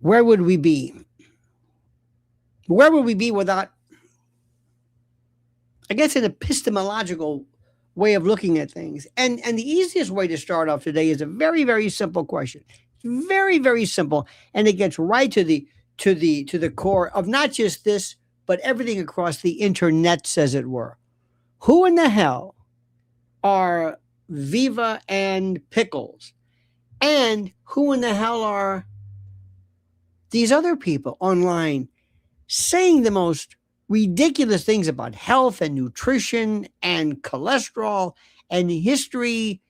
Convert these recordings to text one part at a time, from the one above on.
where would we be? Where would we be without, I guess, an epistemological way of looking at things? And the easiest way to start off today is a very, very simple question. Very, very simple. And it gets right to the core of not just this, but everything across the internet, as it were. Who in the hell are Viva and Pickles? And who in the hell are these other people online saying the most ridiculous things about health and nutrition and cholesterol and history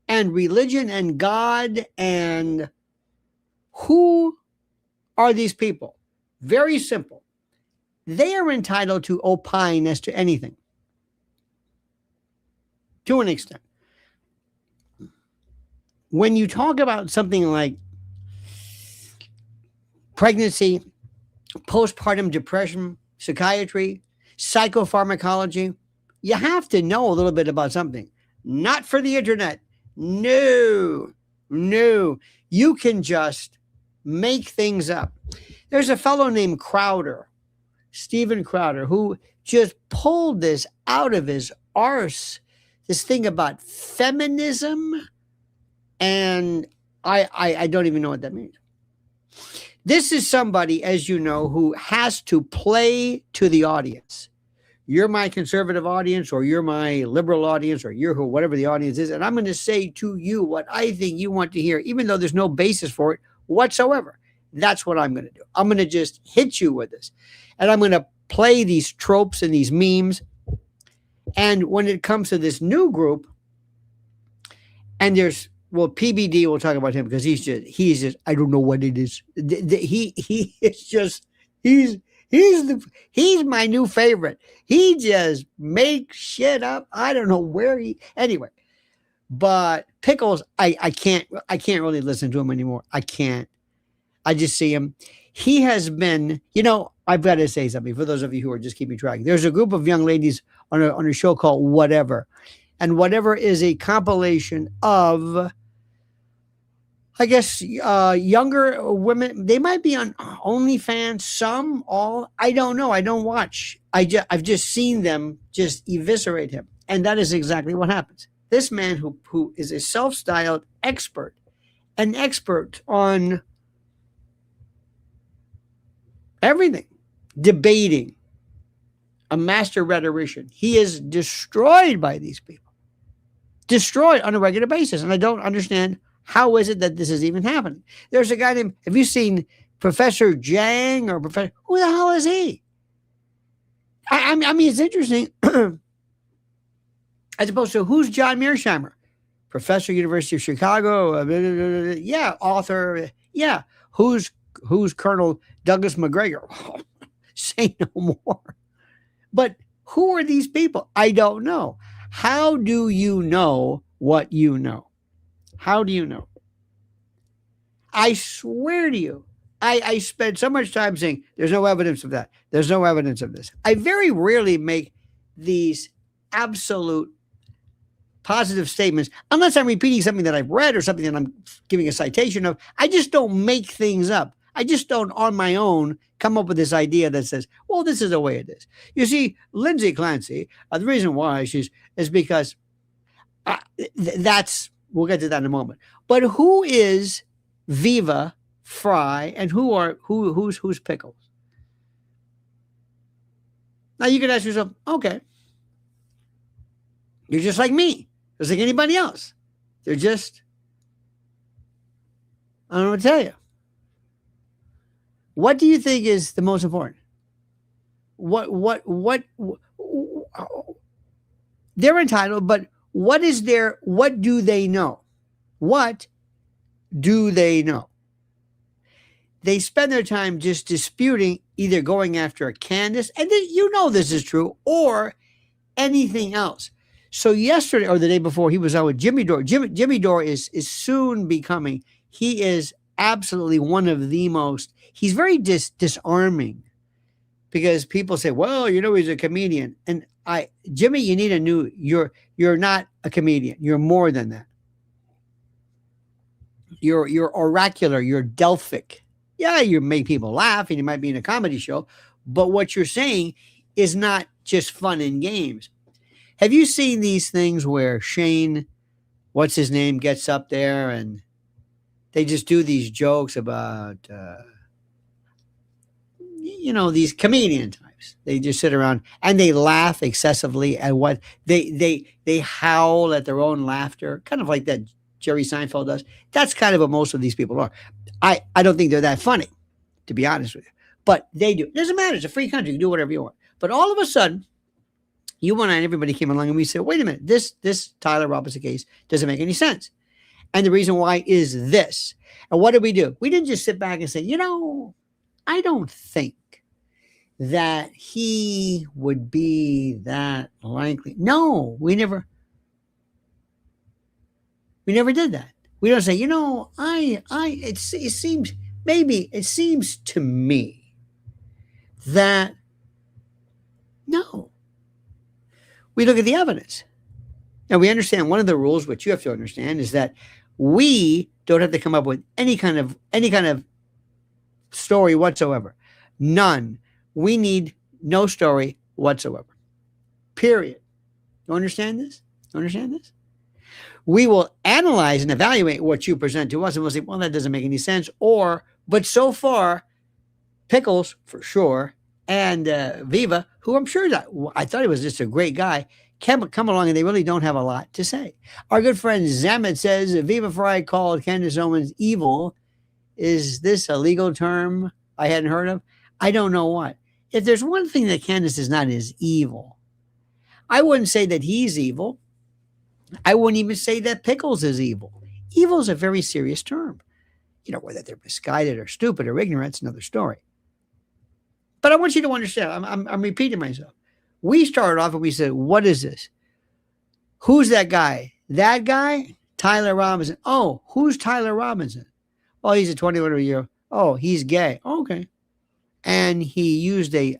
and religion and God? And who are these people? Very simple. They are entitled to opine as to anything, to an extent. When you talk about something like pregnancy, postpartum depression, psychiatry, psychopharmacology, you have to know a little bit about something. Not for the internet. No. You can just make things up. There's a fellow named Crowder, Stephen Crowder, who just pulled this out of his arse, this thing about feminism, and I don't even know what that means. This is somebody, as you know, who has to play to the audience. You're my conservative audience, or you're my liberal audience, or you're who, whatever the audience is, and I'm going to say to you what I think you want to hear, even though there's no basis for it whatsoever. That's what I'm going to do. I'm going to just hit you with this. And I'm going to play these tropes and these memes. And when it comes to this new group, and there's, well, PBD, we'll talk about him because he's just, I don't know what it is. He is just, he's my new favorite. He just makes shit up. I don't know where anyway. But Pickles, I can't really listen to him anymore. I can't. I just see him. He has been, I've got to say something for those of you who are just keeping track. There's a group of young ladies on a show called Whatever. And Whatever is a compilation of, I guess, younger women. They might be on OnlyFans, some, all. I don't know. I don't watch. I've just seen them just eviscerate him. And that is exactly what happens. This man who is a self-styled expert, an expert on everything, debating, a master rhetorician. He is destroyed by these people, destroyed on a regular basis. And I don't understand, how is it that this is even happening? There's a guy named, have you seen Professor Jang or Professor, who the hell is he? I mean, it's interesting. As opposed to, who's John Mearsheimer? Professor, University of Chicago, yeah, author, yeah. Who's Colonel Douglas McGregor? Say no more. But who are these people? I don't know. How do you know what you know? How do you know? I swear to you, I spend so much time saying there's no evidence of that. There's no evidence of this. I very rarely make these absolute positive statements unless I'm repeating something that I've read or something that I'm giving a citation of. I just don't make things up. I just don't, on my own, come up with this idea that says, well, this is the way it is. You see, Lindsay Clancy, the reason why is because that's, we'll get to that in a moment. But who is Viva, Fry, and who's Pickles? Now you can ask yourself, okay, you're just like me, just like anybody else. They're just, I don't know what to tell you. What do you think is the most important? What they're entitled, but what do they know? What do they know? They spend their time just disputing, either going after a Candace, and this is true, or anything else. So yesterday or the day before, he was out with Jimmy Dore. Jimmy Dore is soon becoming, he is absolutely one of the most, he's very disarming, because people say, well, he's a comedian. And Jimmy, you need you're not a comedian. You're more than that. You're oracular. You're Delphic. Yeah, you make people laugh and you might be in a comedy show, but what you're saying is not just fun and games. Have you seen these things where Shane, what's his name, gets up there and they just do these jokes about, these comedian types. They just sit around and they laugh excessively at what they howl at their own laughter, kind of like that Jerry Seinfeld does. That's kind of what most of these people are. I don't think they're that funny, to be honest with you, but they do. It doesn't matter. It's a free country. You can do whatever you want. But all of a sudden, you and I and everybody came along and we said, wait a minute, this Tyler Robinson case doesn't make any sense. And the reason why is this. And what did we do? We didn't just sit back and say, I don't think that he would be that likely. No, we never did that. We don't say, it seems to me that no. We look at the evidence. Now we understand one of the rules, which you have to understand, is that we don't have to come up with any kind of story whatsoever. None. We need no story whatsoever. Period. You understand this? We will analyze and evaluate what you present to us, and we'll say, well, that doesn't make any sense. But so far, Pickles, for sure, and Viva, who I'm sure that I thought he was just a great guy, come along and they really don't have a lot to say. Our good friend Zamet says, Viva Fry called Candace Owens evil. Is this a legal term I hadn't heard of? I don't know what. If there's one thing that Candace is not, is evil. I wouldn't say that he's evil. I wouldn't even say that Pickles is evil. Evil is a very serious term. Whether they're misguided or stupid or ignorant, it's another story. But I want you to understand, I'm repeating myself. We started off and we said, what is this? Who's that guy? That guy? Tyler Robinson. Oh, who's Tyler Robinson? Oh, he's a 21-year-old. Oh, he's gay. Okay. And he used a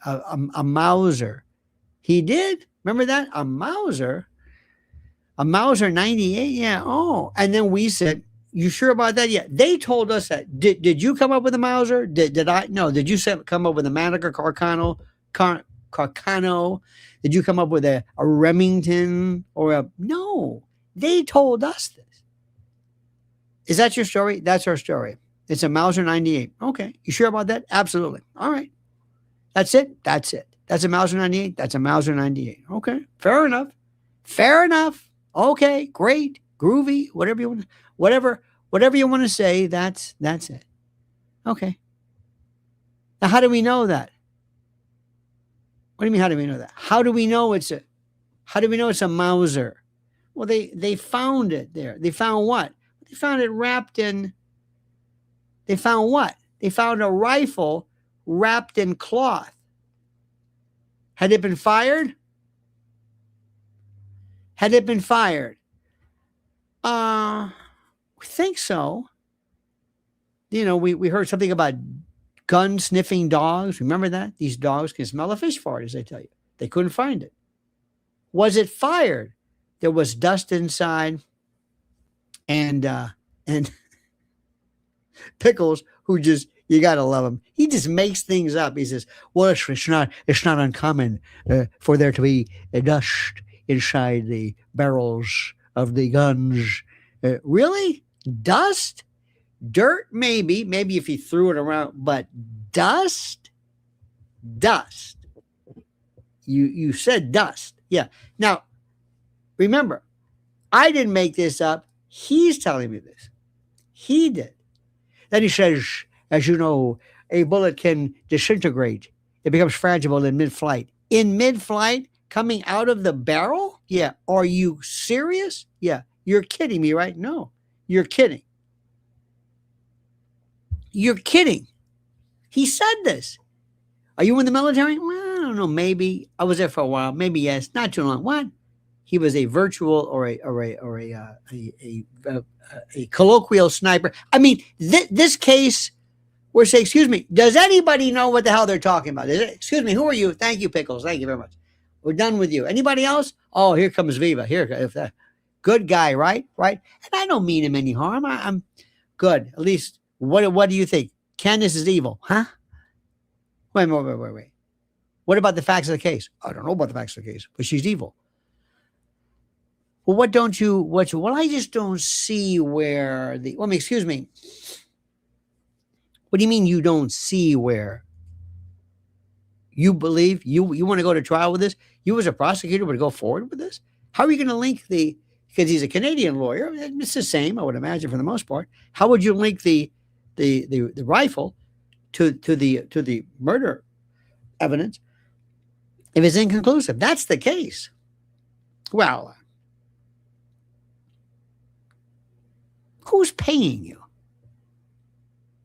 Mauser. He did? Remember that? A Mauser? A Mauser 98? Yeah. Oh. And then we said, you sure about that? Yeah. They told us that. Did you come up with a Mauser? Did I? No. Did you come up with a Manica Carcano? Carcano? Did you come up with a Remington or a? No. They told us this. Is that your story? That's our story. It's a Mauser 98. Okay. You sure about that? Absolutely. All right. That's it. That's it. That's a Mauser 98. That's a Mauser 98. Okay. Fair enough. Fair enough. Okay. Great. Groovy. Whatever you want to say. That's it. Okay. Now, how do we know that? What do you mean? How do we know that? How do we know it's a Mauser? Well, they found it there. They found what? They found it wrapped in. They found what? They found a rifle wrapped in cloth. Had it been fired? Had it been fired? We think so. We heard something about gun sniffing dogs. Remember that? These dogs can smell a fish fart, as I tell you. They couldn't find it. Was it fired? There was dust inside. And Pickles, who just, you got to love him. He just makes things up. He says, well, it's not uncommon for there to be dust inside the barrels of the guns. Really? Dust? Dirt? Maybe if he threw it around, but dust? Dust. You said dust. Yeah. Now, remember, I didn't make this up. He's telling me this. He did. Then he says, as you know, a bullet can disintegrate. It becomes fragile in mid-flight. In mid-flight? Coming out of the barrel? Yeah. Are you serious? Yeah. You're kidding me, right? No. You're kidding. You're kidding. He said this. Are you in the military? Well, I don't know. Maybe. I was there for a while. Maybe yes. Not too long. What? He was a virtual or a colloquial sniper. I mean, this case, we're saying, excuse me, does anybody know what the hell they're talking about? Excuse me, who are you? Thank you, Pickles. Thank you very much. We're done with you. Anybody else? Oh, here comes Viva. Good guy, right? Right. And I don't mean him any harm. I'm good. At least, what do you think? Candace is evil. Huh? Wait. What about the facts of the case? I don't know about the facts of the case, but she's evil. Well, well, I just don't see where excuse me. What do you mean you don't see where you believe you want to go to trial with this? You as a prosecutor would go forward with this? How are you going to link because he's a Canadian lawyer, it's the same, I would imagine, for the most part. How would you link the rifle to the murder evidence if it's inconclusive? That's the case. Well, who's paying you?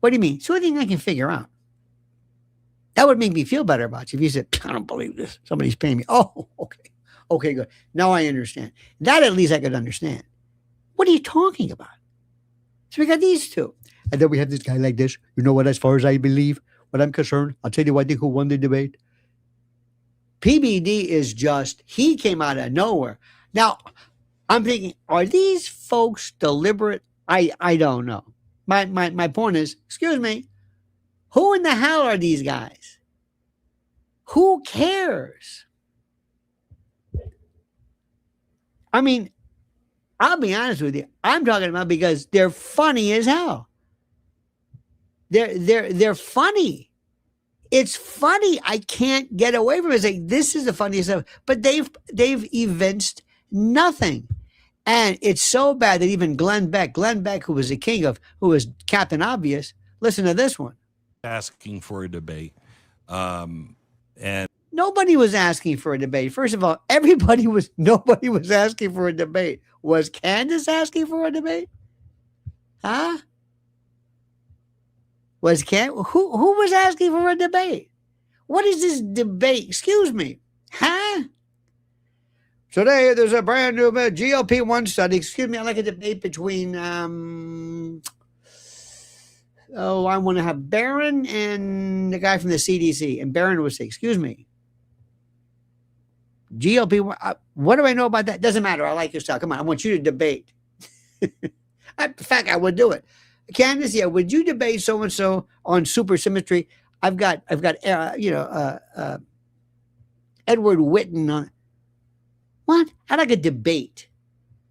What do you mean? It's the only thing I can figure out. That would make me feel better about you if you said, I don't believe this. Somebody's paying me. Oh, okay. Okay, good. Now I understand. That at least I could understand. What are you talking about? So we got these two. And then we have this guy like this. You know what, as far as I believe, what I'm concerned, I'll tell you what I think who won the debate. PBD is just, he came out of nowhere. Now, I'm thinking, are these folks deliberate? I don't know. My point is, excuse me, who in the hell are these guys? Who cares? I mean, I'll be honest with you. I'm talking about because they're funny as hell. They're funny. It's funny. I can't get away from it. It's like, this is the funniest stuff. But they've evinced nothing. And it's so bad that even Glenn Beck, who was the king of, who was Captain Obvious, listen to this one. Asking for a debate. And nobody was asking for a debate. First of all, nobody was asking for a debate. Was Candace asking for a debate? Huh? Who was asking for a debate? What is this debate? Excuse me. Huh? Today, there's a brand new GLP-1 study. Excuse me, I like a debate between, I want to have Barron and the guy from the CDC. And Barron would say, excuse me, GLP-1, what do I know about that? Doesn't matter. I like your style. Come on, I want you to debate. In fact, I would do it. Candace, yeah, would you debate so-and-so on supersymmetry? I've got Edward Witten on. What? I like a debate.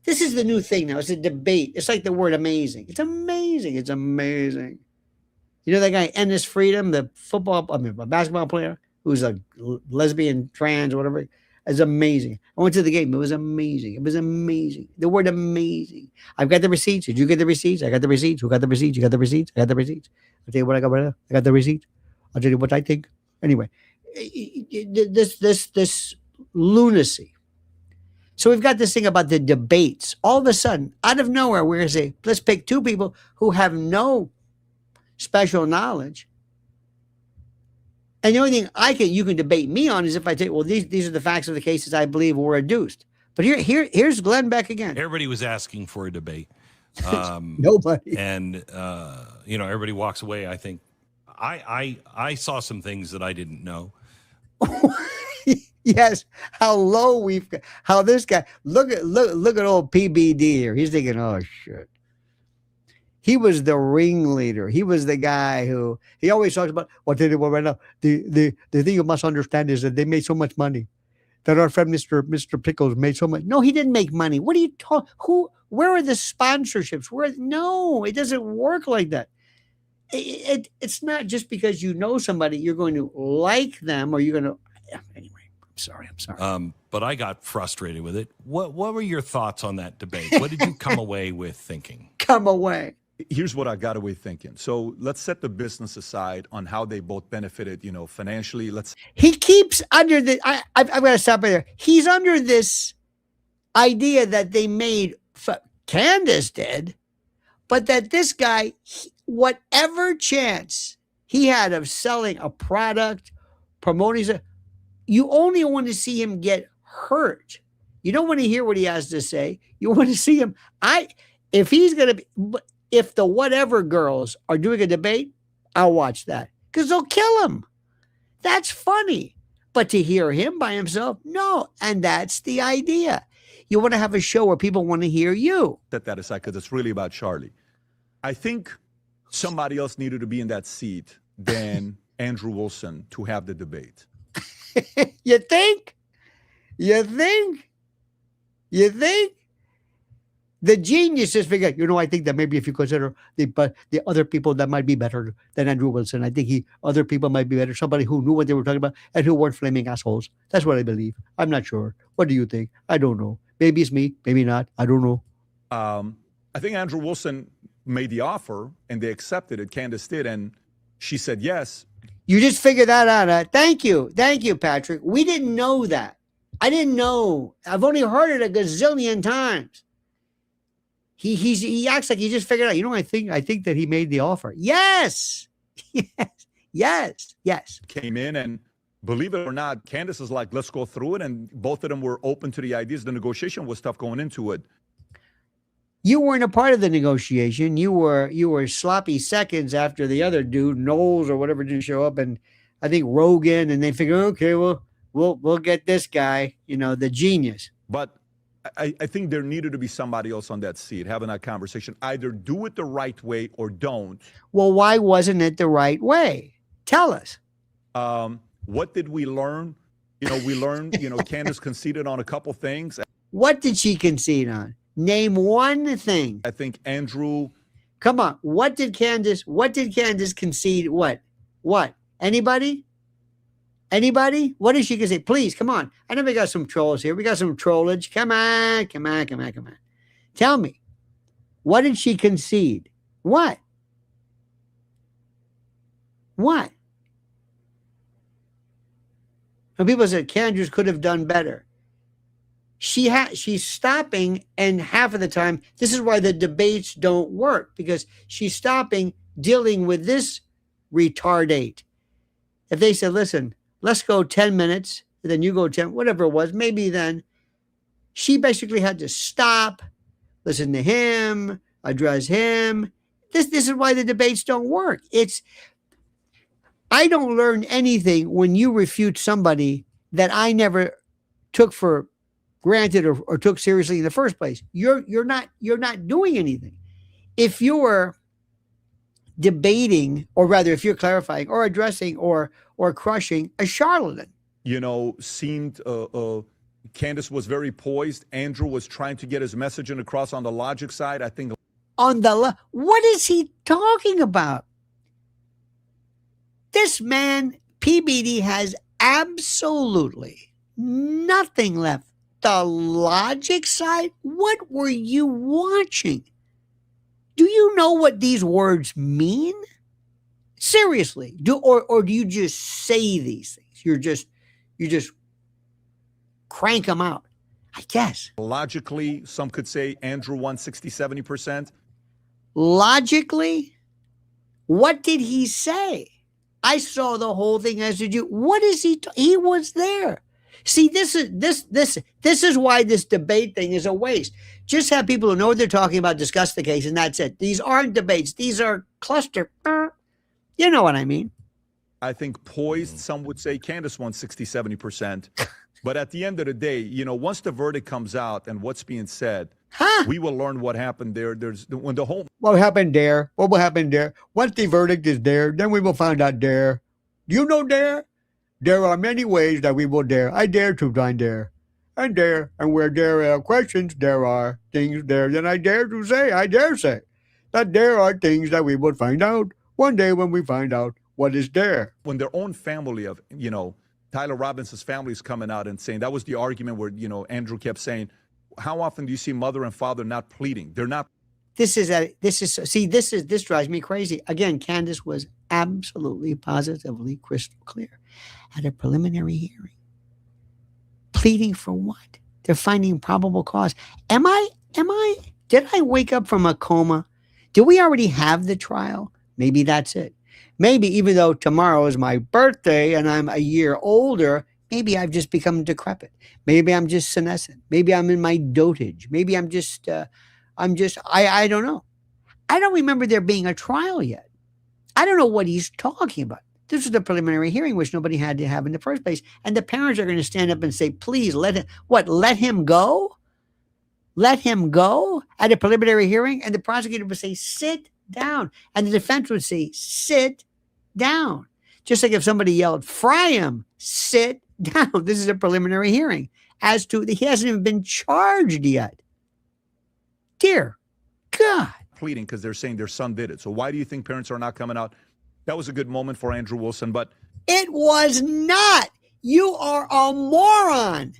This is the new thing now. It's a debate. It's like the word amazing. It's amazing. It's amazing. You know that guy, Ennis Freedom, the basketball player who's a lesbian, trans, or whatever. It's amazing. I went to the game. It was amazing. It was amazing. The word amazing. I've got the receipts. Did you get the receipts? I got the receipts. Who got the receipts? You got the receipts? I got the receipts. I'll tell you what I got right now. I got the receipts. I'll tell you what I think. Anyway, this lunacy. So we've got this thing about the debates. All of a sudden, out of nowhere, we're going to say, let's pick two people who have no special knowledge. And the only thing you can debate me on is if I say, well, these are the facts of the cases I believe were adduced. But here's Glenn Beck again. Everybody was asking for a debate. Nobody. And, everybody walks away. I think I saw some things that I didn't know. Yes, how this guy, look at old PBD here. He's thinking, oh shit. He was the ringleader. He was the guy who he always talks about. What they do right now? The thing you must understand is that they made so much money. That our friend Mr. Pickles made so much. No, he didn't make money. What are you talking? Where are the sponsorships? No, it doesn't work like that. It's not just because you know somebody you're going to like them or you're going to. Anyway. I'm sorry. But I got frustrated with it. What were your thoughts on that debate? What did you come away with thinking? Here's what I got away thinking. So let's set the business aside on how they both benefited, financially. He keeps under the. I've got to stop right there. He's under this idea that they made. Candace did, but that this guy, whatever chance he had of selling a product, promoting. You only want to see him get hurt. You don't want to hear what he has to say. You want to see him. If the whatever girls are doing a debate, I'll watch that because they'll kill him. That's funny. But to hear him by himself, no. And that's the idea. You want to have a show where people want to hear you. Set that aside because it's really about Charlie. I think somebody else needed to be in that seat than Andrew Wilson to have the debate. You think? You think? You think? The geniuses figure, I think that maybe if you consider the other people that might be better than Andrew Wilson, I think other people might be better. Somebody who knew what they were talking about and who weren't flaming assholes. That's what I believe. I'm not sure. What do you think? I don't know. Maybe it's me. Maybe not. I don't know. I think Andrew Wilson made the offer and they accepted it. Candace did, and she said yes. You just figured that out. Huh? Thank you, Patrick. We didn't know that. I didn't know. I've only heard it a gazillion times. He acts like he just figured out. I think that he made the offer. Yes. Yes. Came in, and believe it or not, Candace is like, let's go through it. And both of them were open to the ideas. The negotiation was tough going into it. You weren't a part of the negotiation. You were sloppy seconds after the other dude, Knowles or whatever, didn't show up, and I think Rogan, and they figure, okay, well, we'll get this guy, the genius. But I think there needed to be somebody else on that seat having that conversation. Either do it the right way or don't. Well, why wasn't it the right way? Tell us. What did we learn? We learned, Candace conceded on a couple things. What did she concede on? Name one thing. I think Andrew. Come on. What did Candace concede? What? Anybody? What did she concede? Please, come on. I know we got some trolls here. We got some trollage. Come on. Tell me. What did she concede? What? When people said Candace could have done better. She's stopping, and half of the time, this is why the debates don't work, because she's stopping, dealing with this retardate. If they said, listen, let's go 10 minutes, and then you go 10, whatever it was, maybe then she basically had to stop, listen to him, address him. This is why the debates don't work. I don't learn anything when you refute somebody that I never took for granted or took seriously in the first place. You're not doing anything. If you're debating, or rather if you're clarifying or addressing or crushing a charlatan. Seemed Candace was very poised. Andrew was trying to get his message across on the logic side. I think what is he talking about? This man, PBD, has absolutely nothing left. The logic side? What were you watching? Do you know what these words mean? Seriously, or do you just say these things? You just crank them out, I guess. Logically, some could say Andrew won 60-70%. Logically, what did he say? I saw the whole thing, as did you. What is he? He was there. See, this is why this debate thing is a waste. Just have people who know what they're talking about discuss the case, and that's it. These aren't debates. These are cluster. You know what I mean? I think poised, some would say Candace won 60-70%. But at the end of the day, once the verdict comes out and what's being said, we will learn what happened there. What happened there? What will happen there? Once the verdict is there, then we will find out there. Do you know there? There are many ways that we will dare. I dare to find there. And there. And where there are questions, there are things there that I dare to say. I dare say that there are things that we will find out one day when we find out what is there. When their own family of, Tyler Robinson's family is coming out and saying, that was the argument where, Andrew kept saying, how often do you see mother and father not pleading? They're not. This drives me crazy. Again, Candace was absolutely, positively crystal clear at a preliminary hearing. Pleading for what? They're finding probable cause. Did I wake up from a coma? Do we already have the trial? Maybe that's it. Maybe even though tomorrow is my birthday and I'm a year older, maybe I've just become decrepit. Maybe I'm just senescent. Maybe I'm in my dotage. Maybe I don't know. I don't remember there being a trial yet. I don't know what he's talking about. This was the preliminary hearing, which nobody had to have in the first place. And the parents are going to stand up and say, please, let him go? Let him go at a preliminary hearing? And the prosecutor would say, sit down. And the defense would say, sit down. Just like if somebody yelled, fry him, sit down. This is a preliminary hearing as to he hasn't even been charged yet. Dear God. Pleading because they're saying their son did it. So why do you think parents are not coming out? That was a good moment for Andrew Wilson, but it was not. You are a moron.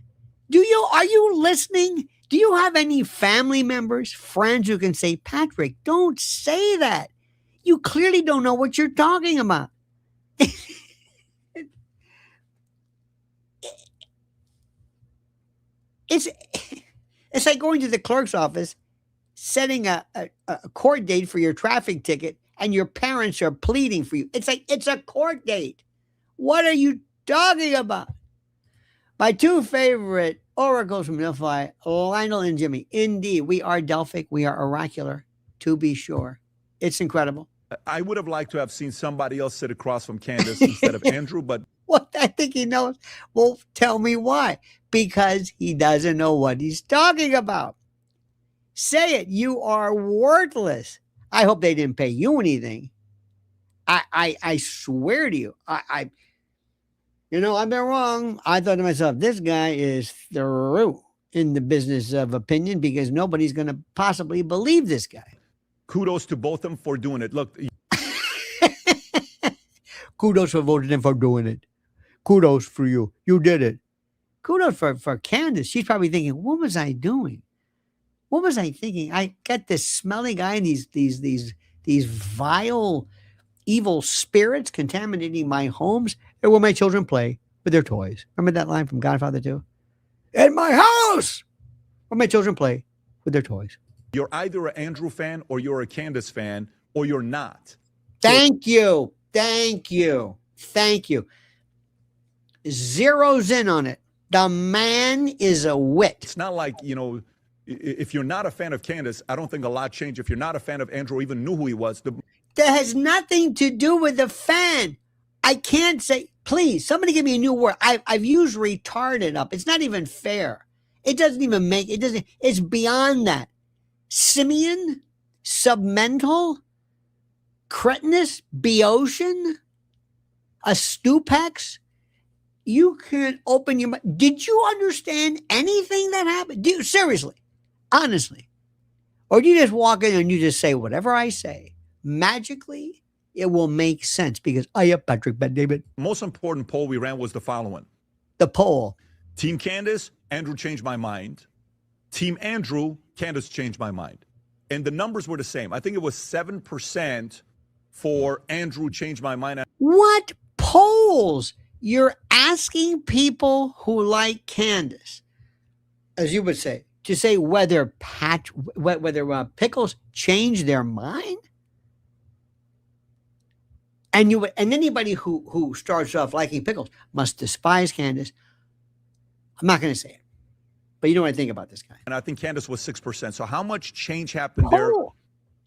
Are you listening? Do you have any family members, friends who can say, Patrick, don't say that. You clearly don't know what you're talking about. It's like going to the clerk's office, setting a court date for your traffic ticket, and your parents are pleading for you. It's like, it's a court date. What are you talking about? My two favorite oracles from Delphi, Lionel and Jimmy. Indeed, we are Delphic. We are oracular, to be sure. It's incredible. I would have liked to have seen somebody else sit across from Candace instead of Andrew, but well, I think he knows. Well, tell me why. Because he doesn't know what he's talking about. Say it. You are worthless. I hope they didn't pay you anything. I swear to you. I've been wrong. I thought to myself, this guy is through in the business of opinion because nobody's going to possibly believe this guy. Kudos to both of them for doing it. Look. Kudos for voting and for doing it. Kudos for you. You did it. Kudos for Candace. She's probably thinking, what was I doing? What was I thinking? I got this smelly guy and these vile, evil spirits contaminating my homes and where my children play with their toys. Remember that line from Godfather 2? In my house, where my children play with their toys. You're either an Andrew fan or you're a Candace fan or you're not. Thank you. Thank you. Thank you. Zeroes in on it. The man is a wit. It's not like, if you're not a fan of Candace, I don't think a lot changed. If you're not a fan of Andrew, even knew who he was. That has nothing to do with the fan. I can't say, please, somebody give me a new word. I've used retarded up. It's not even fair. It doesn't even make, it's beyond that. Simian, submental, cretinous, Boeotian, a stupex. You can't open your mouth. Did you understand anything that happened? Seriously, honestly. Or do you just walk in and you just say, whatever I say, magically, it will make sense because I am Patrick Bet-David. Most important poll we ran was the following. The poll. Team Candace, Andrew changed my mind. Team Andrew, Candace changed my mind. And the numbers were the same. I think it was 7% for Andrew changed my mind. What polls? You're asking people who like Candace, as you would say, to say whether Pickles changed their mind? And anybody who starts off liking Pickles must despise Candace. I'm not going to say it. But you know what I think about this guy. And I think Candace was 6%. So how much change happened there?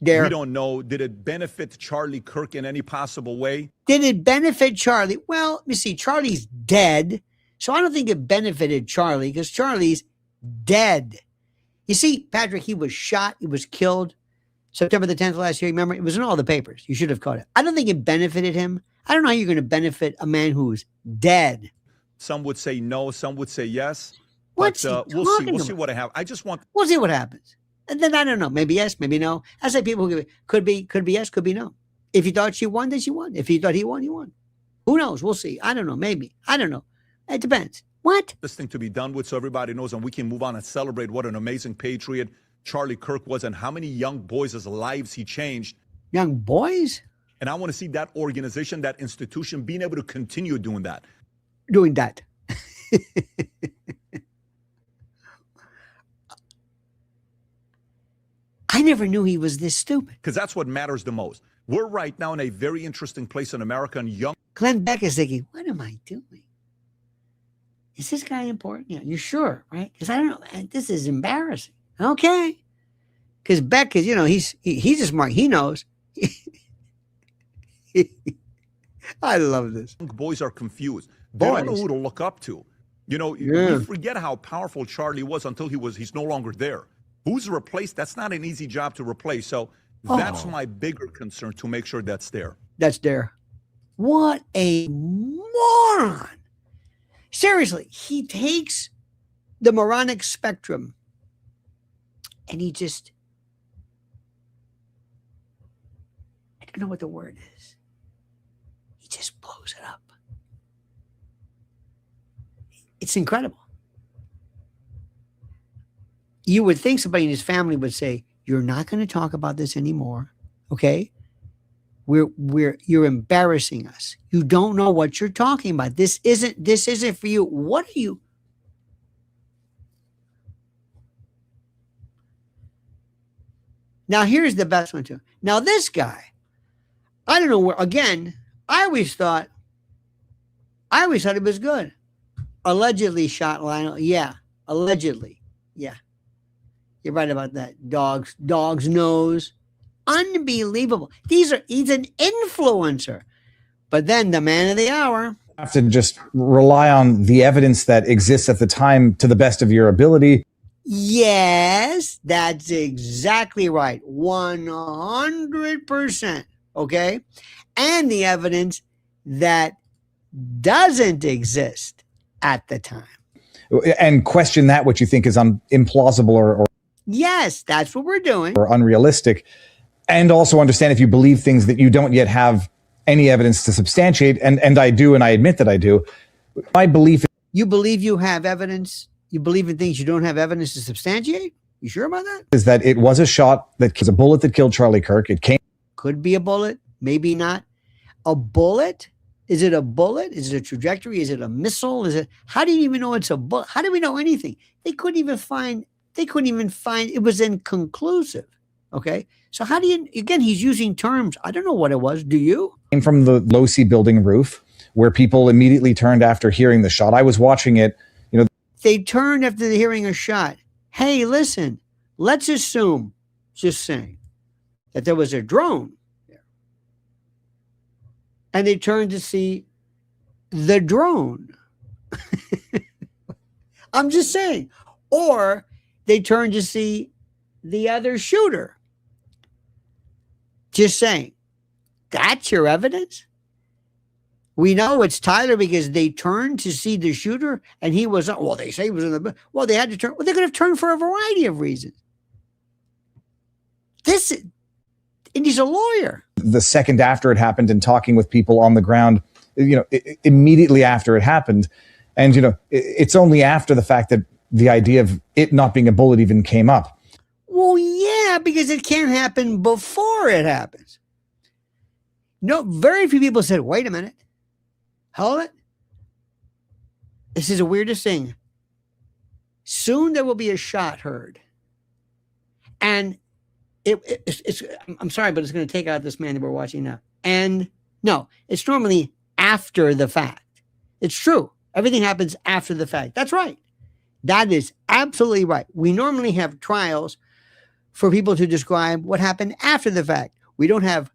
We don't know. Did it benefit Charlie Kirk in any possible way? Did it benefit Charlie? Well, let me see. Charlie's dead. So I don't think it benefited Charlie because Charlie's dead. You see, Patrick, he was shot. He was killed September the 10th last year. Remember? It was in all the papers. You should have caught it. I don't think it benefited him. I don't know how you're going to benefit a man who's dead. Some would say no. Some would say yes. What's but we'll see. We'll see what happens. We'll see what happens. And then I don't know. Maybe yes, maybe no. I say people could be yes, could be no. If you thought she won, then she won. If you thought he won, he won. Who knows? We'll see. I don't know. Maybe. I don't know. It depends. What? This thing to be done with so everybody knows and we can move on and celebrate what an amazing patriot Charlie Kirk was and how many young boys' lives he changed. Young boys? And I want to see that organization, that institution being able to continue doing that. Doing that. I never knew he was this stupid. Because that's what matters the most. We're right now in a very interesting place in America and young. Glenn Beck is thinking, what am I doing? Is this guy important? Yeah, you're sure, right? Because I don't know. This is embarrassing. Okay. Because Beck is, he's a smart. He knows. I love this. Boys are confused. They don't know who to look up to. You forget how powerful Charlie was until he's no longer there. Who's replaced? That's not an easy job to replace. So That's my bigger concern, to make sure that's there. That's there. What a moron. Seriously, he takes the moronic spectrum and he just, I don't know what the word is. He just blows it up. It's incredible. You would think somebody in his family would say, you're not going to talk about this anymore. Okay? You're embarrassing us. You don't know what you're talking about. This isn't for you. What are you? Now here's the best one too. Now this guy, I don't know where, again, I always thought it was good. Allegedly shot Lionel. Yeah, allegedly. Yeah. You're right about that. Dog's nose. Unbelievable. He's an influencer. But then the man of the hour. Have to just rely on the evidence that exists at the time to the best of your ability. Yes, that's exactly right. 100%. Okay. And the evidence that doesn't exist at the time. And question that which you think is implausible or yes, that's what we're doing. Or unrealistic. And also understand if you believe things that you don't yet have any evidence to substantiate. And I do, and I admit that I do. My belief. You believe you have evidence? You believe in things you don't have evidence to substantiate? You sure about that? Is that it was a shot that was a bullet that killed Charlie Kirk. It came. Could be a bullet, maybe not. A bullet? Is it a bullet? Is it a trajectory? Is it a missile? How do you even know it's a bullet? How do we know anything? They couldn't even find, it was inconclusive. Okay. So how do you, again, he's using terms. I don't know what it was. Do you? Came from the low-C building roof where people immediately turned after hearing the shot. I was watching it, They turned after hearing a shot. Hey, listen, let's assume, just saying, that there was a drone there. And they turned to see the drone. I'm just saying. Or they turned to see the other shooter. Just saying. That's your evidence? We know it's Tyler because they turned to see the shooter and he was, well, they say he was in the, well, they had to turn, well, they could have turned for a variety of reasons. And he's a lawyer. The second after it happened and talking with people on the ground, immediately after it happened. And, it's only after the fact that the idea of it not being a bullet even came up. Well, yeah, because it can't happen before it happens. No, very few people said, wait a minute. Hold it. This is the weirdest thing. Soon there will be a shot heard. And it's I'm sorry, but it's going to take out this man that we're watching now. And no, it's normally after the fact. It's true. Everything happens after the fact. That's right. That is absolutely right. We normally have trials for people to describe what happened after the fact. We don't have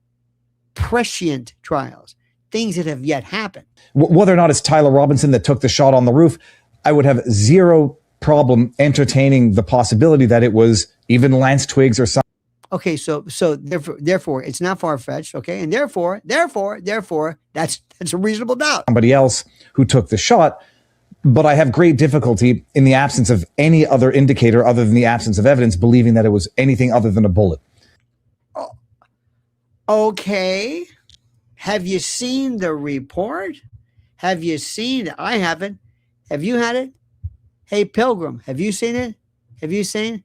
prescient trials, things that have yet happened. Whether or not it's Tyler Robinson that took the shot on the roof, I would have zero problem entertaining the possibility that it was even Lance Twiggs or something. Okay, so therefore, it's not far-fetched, okay? And therefore, that's a reasonable doubt. Somebody else who took the shot, but I have great difficulty in the absence of any other indicator other than the absence of evidence believing that it was anything other than a bullet. Okay. Have you seen the report? Have you seen it? I haven't. Have you had it? Hey, Pilgrim, have you seen it? Have you seen?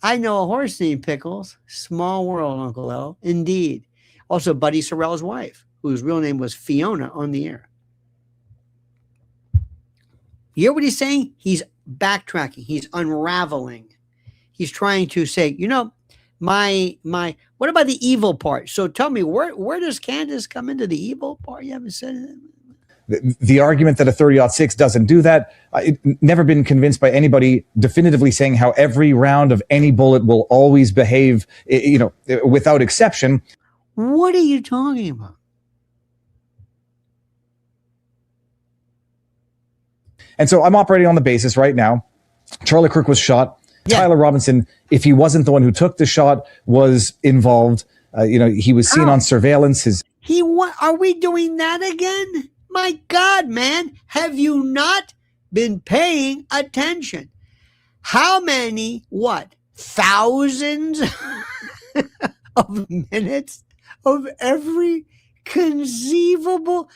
I know a horse named Pickles. Small world, Uncle L. Indeed. Also, Buddy Sorrell's wife, whose real name was Fiona on the air. You hear what he's saying? He's backtracking. He's unraveling. He's trying to say, what about the evil part? So tell me, where does Candace come into the evil part? You haven't said it. The argument that a 30-06 doesn't do that, never been convinced by anybody definitively saying how every round of any bullet will always behave, without exception. What are you talking about? And so I'm operating on the basis right now. Charlie Kirk was shot. Yeah. Tyler Robinson, if he wasn't the one who took the shot, was involved. He was seen on surveillance. Are we doing that again? My God, man, have you not been paying attention? How many, thousands of minutes of every conceivable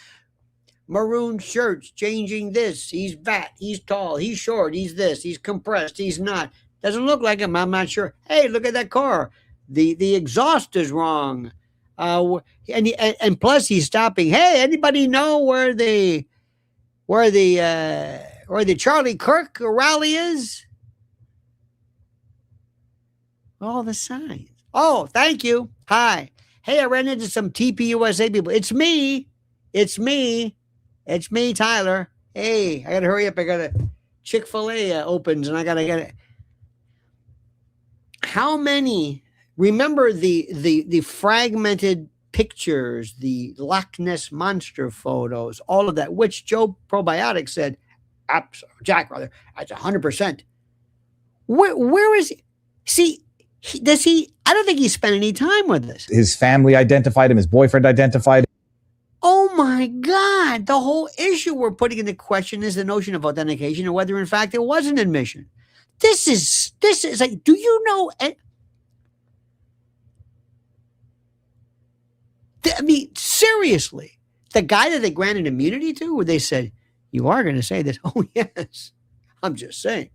maroon shirts changing this? He's fat, he's tall, he's short, he's this, he's compressed, he's not. Doesn't look like him, I'm not sure. Hey, look at that car. The exhaust is wrong. And plus he's stopping. Hey, anybody know where the Charlie Kirk rally is? All the signs. Oh, thank you. Hi. Hey, I ran into some TPUSA people. It's me, Tyler. Hey, I gotta hurry up. I gotta Chick-fil-A opens, and I gotta get it. How many? Remember the fragmented pictures, the Loch Ness Monster photos, all of that, which Joe Probiotic said, Jack, rather, that's 100%. Where is he? See, does he? I don't think he spent any time with this. His family identified him. His boyfriend identified him. Oh my God. The whole issue we're putting into question is the notion of authentication and whether in fact it was an admission. This is like, do you know? I mean, seriously, the guy that they granted immunity to, where they said, you are going to say this. Oh, yes. I'm just saying.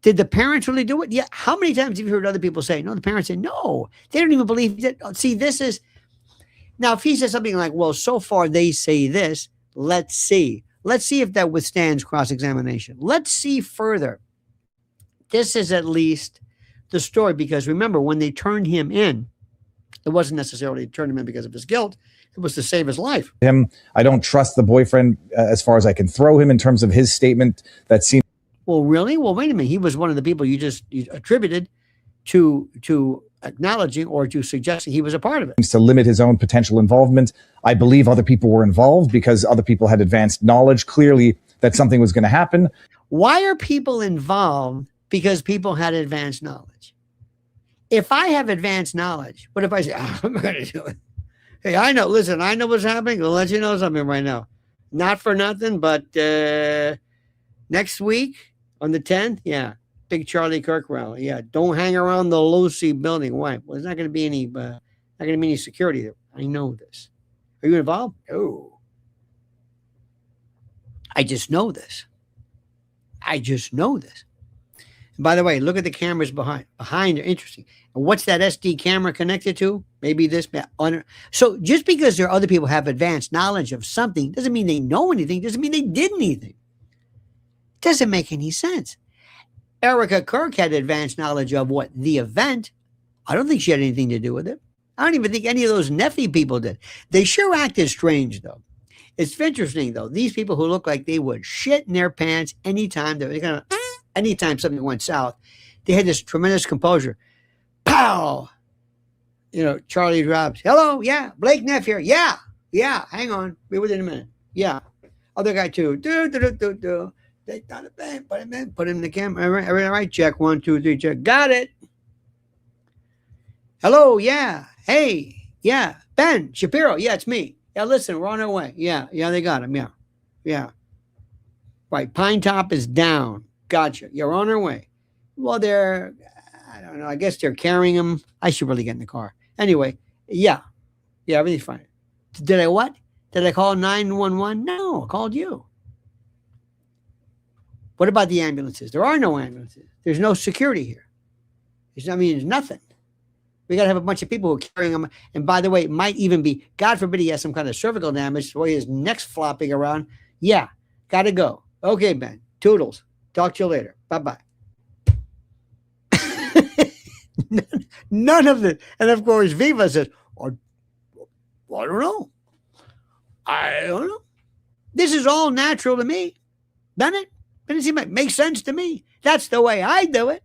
Did the parents really do it? Yeah. How many times have you heard other people say, no, the parents say, no, they don't even believe that. See, this is, now, if he says something like, well, so far they say this, let's see. Let's see if that withstands cross-examination. Let's see further. This is at least the story, because remember, when they turned him in, it wasn't necessarily to turn him in because of his guilt. It was to save his life. I don't trust the boyfriend as far as I can throw him in terms of his statement that seemed. Well, really? Well, wait a minute. He was one of the people you attributed to acknowledging or to suggesting he was a part of it. To limit his own potential involvement. I believe other people were involved because other people had advanced knowledge, clearly, that something was going to happen. Why are people involved? Because people had advanced knowledge. If I have advanced knowledge, what if I say, I'm not going to do it? Hey, I know what's happening. I'll let you know something right now. Not for nothing, but next week on the 10th, yeah, big Charlie Kirk rally. Yeah, don't hang around the Lucy building. Why? Well, there's not going to be any security there. I know this. Are you involved? No. I just know this. And by the way, look at the cameras behind. Behind are interesting. And what's that SD camera connected to? Maybe this. So just because there are other people who have advanced knowledge of something doesn't mean they know anything. Doesn't mean they did anything. Doesn't make any sense. Erica Kirk had advanced knowledge of what? The event. I don't think she had anything to do with it. I don't even think any of those Neffy people did. They sure acted strange, though. It's interesting, though. These people who look like they would shit in their pants anytime anytime something went south, they had this tremendous composure. Pow! Charlie drops. Hello, yeah. Blake Neff here. Yeah. Hang on. Be within a minute. Yeah. Other guy too. Do. They thought it bang. Put him in. Put him in the camera. All right. Check. 1, 2, 3. Check. Got it. Hello. Yeah. Hey. Yeah. Ben Shapiro. Yeah, it's me. Yeah. Listen, we're on our way. Yeah. They got him. Yeah. Right. Pine Top is down. Gotcha. You're on our way. Well, I don't know. I guess they're carrying him. I should really get in the car. Anyway, yeah, everything's fine. Did I what? Did I call 911? No, I called you. What about the ambulances? There are no ambulances. There's no security here. There's nothing. We got to have a bunch of people who are carrying him. And by the way, it might even be, God forbid he has some kind of cervical damage, the way his neck's flopping around. Yeah, got to go. Okay, Ben. Toodles. Talk to you later. Bye-bye. None of it. And of course, Viva says, I don't know. This is all natural to me. Doesn't it? Doesn't it seem like it makes sense to me? That's the way I do it.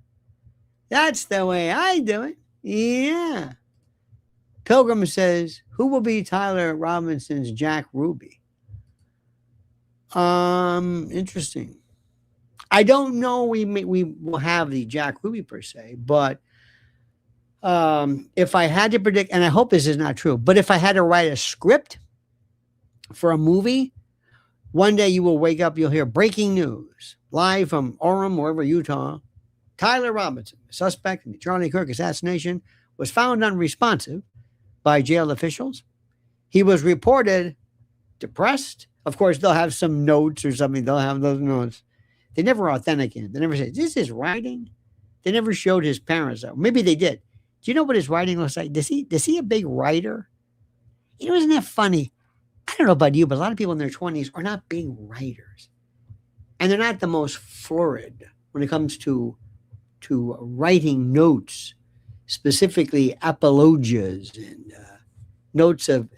Yeah. Pilgrim says, who will be Tyler Robinson's Jack Ruby? Interesting. I don't know. We will have the Jack Ruby per se, but if I had to predict, and I hope this is not true, but if I had to write a script for a movie, one day you will wake up, you'll hear breaking news live from Orem, wherever, Utah. Tyler Robinson, a suspect in the Charlie Kirk assassination, was found unresponsive by jail officials. He was reported depressed. Of course, they'll have some notes or something. They'll have those notes. They never authenticated. They never said, is this his writing? They never showed his parents, though. Maybe they did. Do you know what his writing looks like? Does he a big writer? You know, isn't that funny? I don't know about you, but a lot of people in their 20s are not big writers. And they're not the most florid when it comes to writing notes, specifically apologias and notes of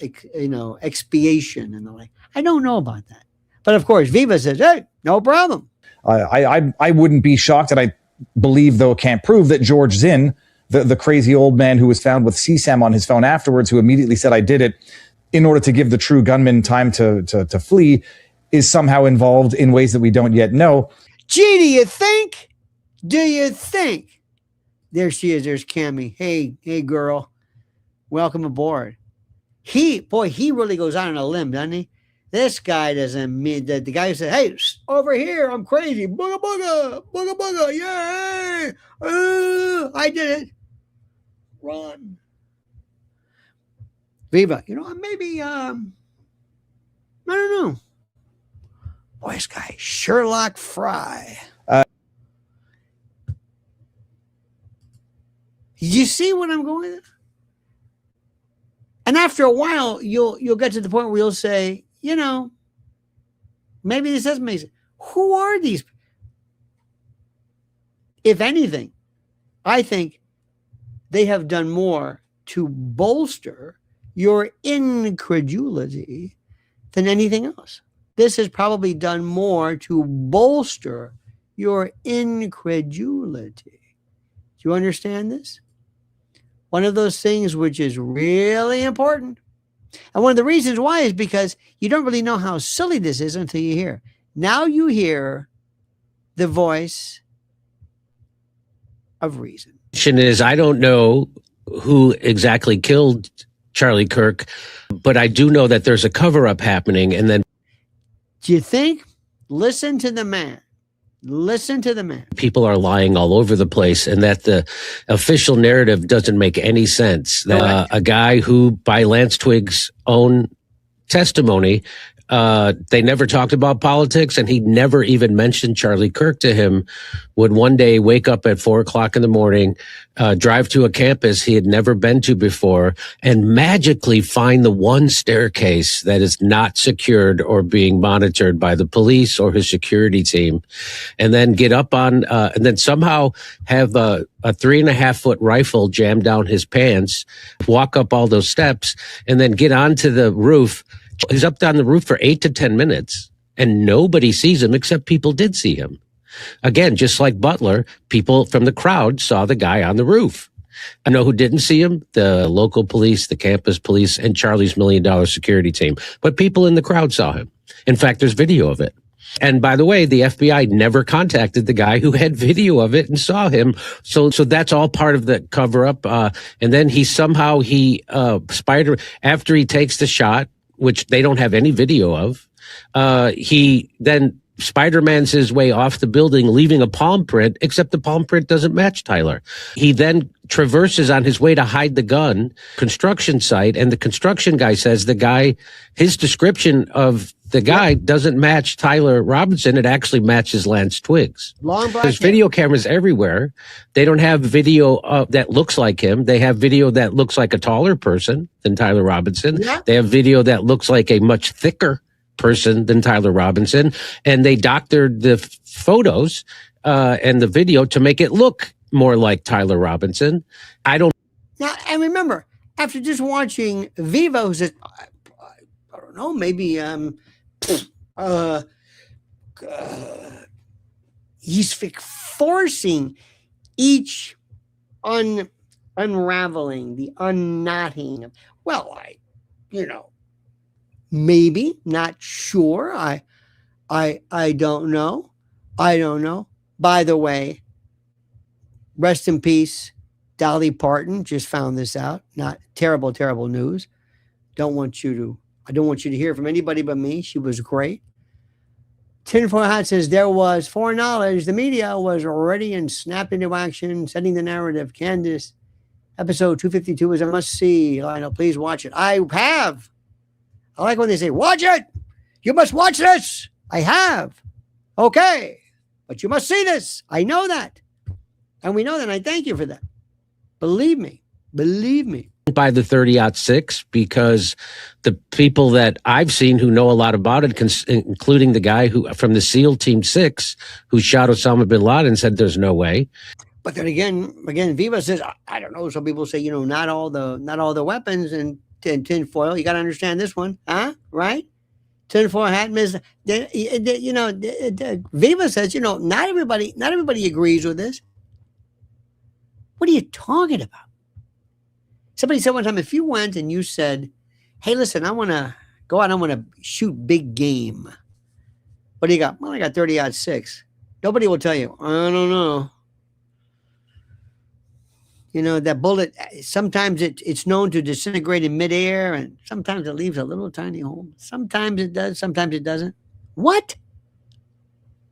expiation and the like. I don't know about that. But of course, Viva says, hey, no problem. I wouldn't be shocked, and I believe, though can't prove, that George Zinn, the crazy old man who was found with CSAM on his phone afterwards, who immediately said, I did it in order to give the true gunman time to flee, is somehow involved in ways that we don't yet know. Gee, do you think? Do you think? There she is. There's Cammie. Hey, girl. Welcome aboard. He really goes out on a limb, doesn't he? This guy doesn't mean that the guy who said, hey, over here, I'm crazy. Booga, booga, booga, booga. Yeah. I did it. Run. Viva, maybe, I don't know. Boy, this guy, Sherlock Fry. You see what I'm going at? And after a while, you'll get to the point where you'll say, maybe this doesn't make sense. Who are these? If anything, I think they have done more to bolster your incredulity than anything else. This has probably done more to bolster your incredulity. Do you understand this? One of those things which is really important. And one of the reasons why is because you don't really know how silly this is until you hear. Now you hear the voice of reason. Is I don't know who exactly killed Charlie Kirk, but I do know that there's a cover-up happening. And then, do you think? Listen to the man. Listen to the man. People are lying all over the place, and that the official narrative doesn't make any sense. A guy who, by Lance Twig's own testimony, they never talked about politics, and he never even mentioned Charlie Kirk to him, would one day wake up at 4:00 in the morning, drive to a campus he had never been to before, and magically find the one staircase that is not secured or being monitored by the police or his security team, and then get up on, and then somehow have a 3.5-foot rifle jammed down his pants, walk up all those steps, and then get onto the roof. He's up on the roof for 8 to 10 minutes, and nobody sees him except people did see him. Again, just like Butler, people from the crowd saw the guy on the roof. I know who didn't see him: the local police, the campus police, and Charlie's $1 million security team. But people in the crowd saw him. In fact, there's video of it. And by the way, the FBI never contacted the guy who had video of it and saw him. So that's all part of the cover up. And then after he takes the shot, which they don't have any video of, he then Spider-Man's his way off the building, leaving a palm print, except the palm print doesn't match Tyler. He then traverses on his way to hide the gun, construction site, and the construction guy says his description of the guy doesn't match Tyler Robinson. It actually matches Lance Twig's. There's video cameras everywhere. They don't have video that looks like him. They have video that looks like a taller person than Tyler Robinson. Yeah. They have video that looks like a much thicker person than Tyler Robinson. And they doctored the photos and the video to make it look more like Tyler Robinson. Now, and remember, after just watching Viva, who says, I don't know, maybe he's forcing each unraveling, the unknotting of, maybe, not sure. I don't know. I don't know. By the way, rest in peace, Dolly Parton. Just found this out. Not terrible, terrible news. I don't want you to hear from anybody but me. She was great. Tinfoil Hat says there was foreknowledge. The media was ready and snapped into action, setting the narrative. Candace, episode 252 is a must-see. Lionel, please watch it. I have. I like when they say, watch it. You must watch this. I have. Okay. But you must see this. I know that. And we know that. And I thank you for that. Believe me. Believe me. By the 30-06, because the people that I've seen who know a lot about it, including the guy who from the SEAL Team 6 who shot Osama bin Laden, said there's no way. But then again, Viva says, I don't know. Some people say, not all the weapons and tinfoil. You got to understand this one, huh? Right? Tinfoil Hat, Viva says, not everybody agrees with this. What are you talking about? Somebody said one time, if you went and you said, hey, listen, I want to go out, I want to shoot big game. What do you got? Well, I got 30-06. Nobody will tell you, I don't know. That bullet, sometimes it's known to disintegrate in midair, and sometimes it leaves a little tiny hole. Sometimes it does, sometimes it doesn't. What?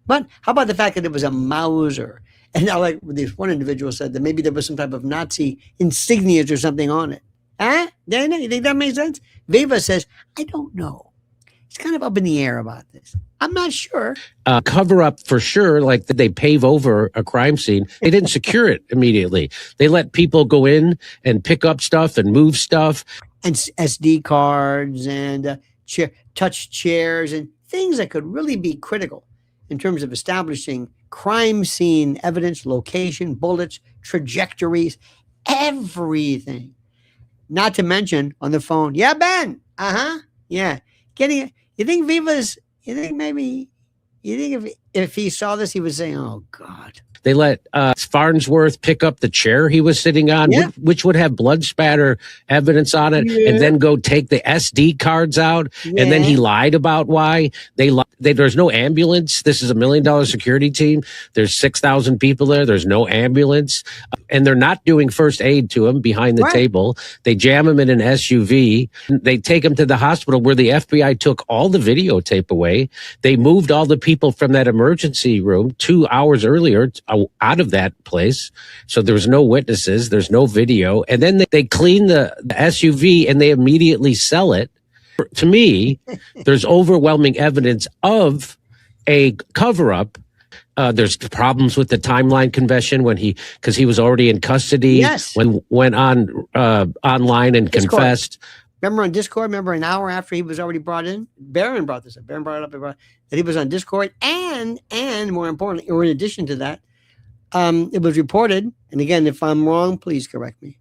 But how about the fact that it was a Mauser? And I like this one individual said that maybe there was some type of Nazi insignias or something on it. Huh? You think that makes sense? Viva says, I don't know. He's kind of up in the air about this. I'm not sure. Cover up for sure, like they pave over a crime scene. They didn't secure it immediately. They let people go in and pick up stuff and move stuff. And SD cards and touch chairs and things that could really be critical in terms of establishing crime scene evidence, location, bullets, trajectories, everything. Not to mention on the phone. Yeah, Ben. Yeah. You think if he saw this, he would say, oh, God. They let Farnsworth pick up the chair he was sitting on, which would have blood spatter evidence on it, and then go take the SD cards out. And then he lied about why. There's no ambulance. This is $1 million security team. There's 6,000 people there. There's no ambulance. And they're not doing first aid to him behind the table. They jam him in an SUV. They take him to the hospital where the FBI took all the videotape away. They moved all the people from that emergency room 2 hours earlier out of that place. So there was no witnesses. There's no video. And then they clean the SUV and they immediately sell it. To me, there's overwhelming evidence of a cover-up. There's problems with the timeline convention because he was already in custody when went on online and confessed. Remember on Discord? Remember an hour after he was already brought in? Barron brought this up. Barron brought it up that he was on Discord, and more importantly, or in addition to that, it was reported. And again, if I'm wrong, please correct me.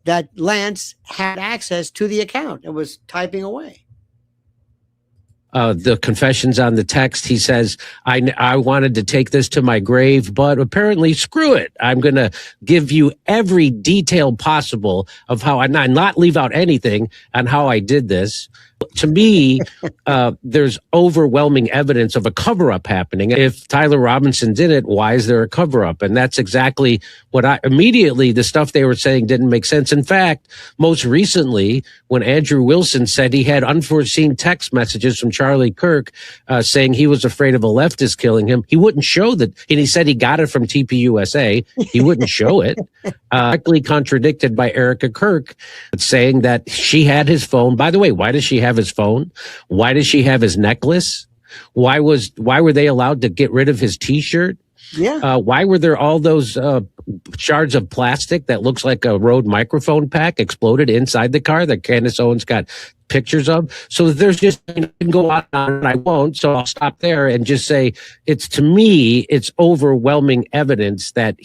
That Lance had access to the account and was typing away. The confessions on the text, he says, I wanted to take this to my grave, but apparently screw it. I'm going to give you every detail possible of how I not leave out anything on how I did this. To me, there's overwhelming evidence of a cover-up happening. If Tyler Robinson did it, why is there a cover-up? And that's exactly what immediately the stuff they were saying didn't make sense. In fact, most recently, when Andrew Wilson said he had unforeseen text messages from Charlie Kirk saying he was afraid of a leftist killing him, he wouldn't show that. And he said he got it from TPUSA. He wouldn't show it. Directly contradicted by Erica Kirk saying that she had his phone. By the way, why does she have his phone? Why does she have his necklace? Why were they allowed to get rid of his T-shirt? Why were there all those shards of plastic that looks like a Rode microphone pack exploded inside the car that Candace Owens got pictures of? So there's just, I can go on and I won't, so I'll stop there and just say to me, it's overwhelming evidence that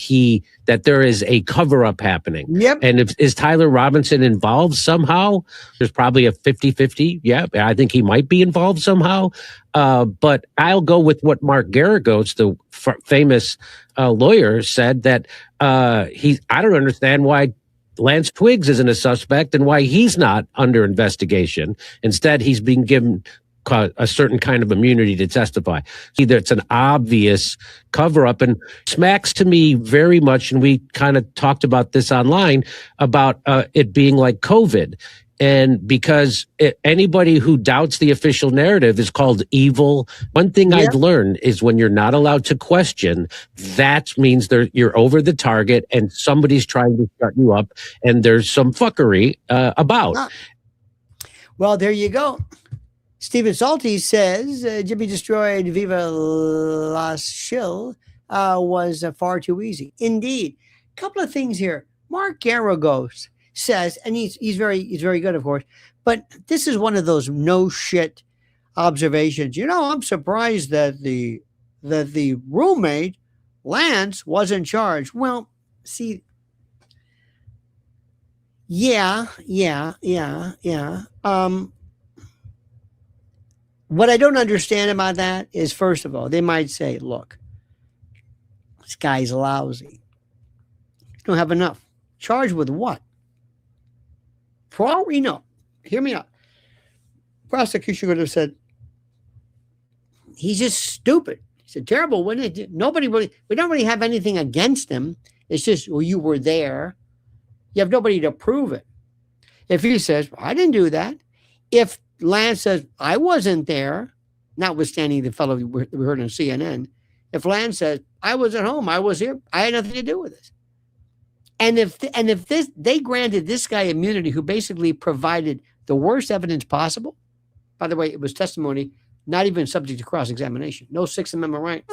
there is a cover-up happening. And is Tyler Robinson involved somehow? There's probably a 50-50. Yeah, I think he might be involved somehow. But I'll go with what Mark Garagos, the famous lawyer, said that I don't understand why Lance Twiggs isn't a suspect and why he's not under investigation. Instead, he's being given a certain kind of immunity to testify. Either it's an obvious cover up, and smacks to me very much. And we kind of talked about this online about it being like COVID. And because anybody who doubts the official narrative is called evil. One thing I've learned is when you're not allowed to question, that means you're over the target and somebody's trying to shut you up, and there's some fuckery about. Well, there you go. Stephen Salty says Jimmy destroyed Viva Las Chill was far too easy. Indeed. A couple of things here. Mark Garagos says, and he's very good, of course, but this is one of those no shit observations. I'm surprised that the roommate Lance wasn't charged. Well, see, yeah. What I don't understand about that is, first of all, they might say, look, this guy's lousy. You don't have enough. Charged with what? For all we know, hear me out. Prosecution could have said, he's just stupid. He's a terrible witness. We don't really have anything against him. It's just, well, you were there. You have nobody to prove it. If he says, well, I didn't do that. If Lance says, I wasn't there, notwithstanding the fellow we heard on CNN. If Lance says, I was at home, I was here, I had nothing to do with this. And if they granted this guy immunity, who basically provided the worst evidence possible, by the way, it was testimony, not even subject to cross-examination, no Sixth Amendment right